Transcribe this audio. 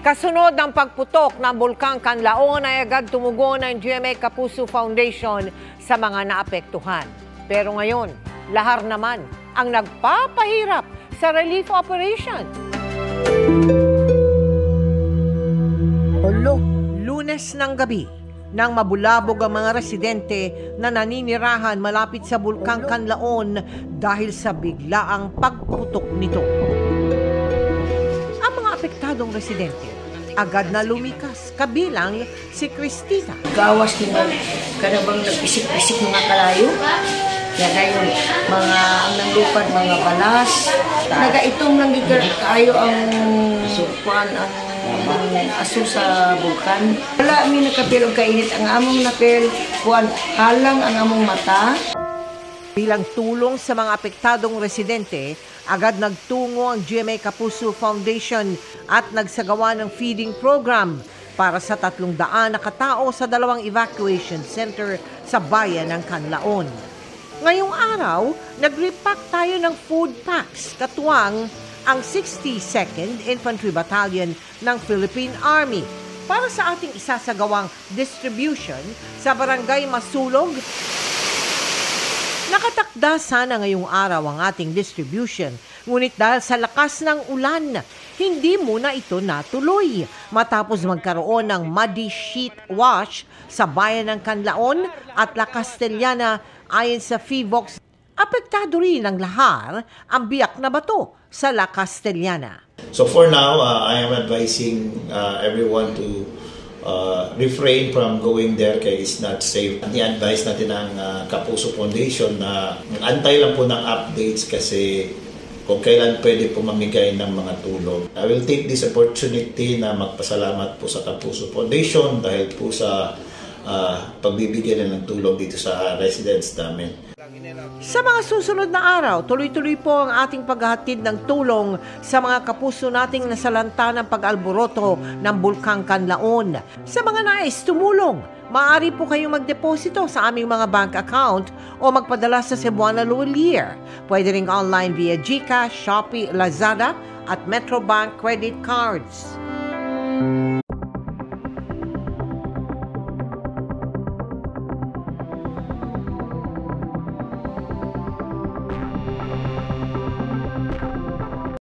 Kasunod ng pagputok ng Bulkang Kanlaon ay agad tumugon ang GMA Kapuso Foundation sa mga naapektuhan. Pero ngayon, lahar naman ang nagpapahirap sa relief operation. Lunes ng gabi, nang mabulabog ang mga residente na naninirahan malapit sa Bulkang Kanlaon dahil sa biglaang pagputok nito. Ang mga apektadong residente agad na lumikas, kabilang si Cristina. Gawas ni kanabang nagpisik-pisik mga kalayo. Yan ngayon, mga ang nanglupad, mga balas. Nagaitong lang kayo ang sukuan, ang aso sa bulkan. Wala mi nakapil og kainit ang among napil, kuan halang ang among mata. Bilang tulong sa mga apektadong residente, agad nagtungo ang GMA Kapuso Foundation at nagsagawa ng feeding program para sa 300 na katao sa 2 evacuation center sa bayan ng Kanlaon. Ngayong araw, nag-repack tayo ng food packs katuwang ang 62nd Infantry Battalion ng Philippine Army para sa ating isasagawang distribution sa Barangay Masulog. Nakatakda sana ngayong araw ang ating distribution, ngunit dahil sa lakas ng ulan, hindi muna ito natuloy. Matapos magkaroon ng muddy sheet wash sa bayan ng Kanlaon at La Castellana ayon sa FIVOX, apektado rin ng lahar ang biyak na bato sa La Castellana. So for now, I am advising everyone to refrain from going there kaya it's not safe. Ni-advise natin ang Kapuso Foundation na antay lang po ng updates kasi kung kailan pwede po mamigay ng mga tulong. I will take this opportunity na magpasalamat po sa Kapuso Foundation dahil po sa pagbibigyan ng tulong dito sa residents namin. Sa mga susunod na araw, tuloy-tuloy po ang ating paghahatid ng tulong sa mga kapuso nating nasalanta ng pag-alboroto ng Bulkang Kanlaon. Sa mga nais tumulong, maaari po kayong magdeposito sa aming mga bank account o magpadala sa Cebuana Luwalier. Pwede ring online via GCash, Shopee, Lazada at Metrobank credit cards.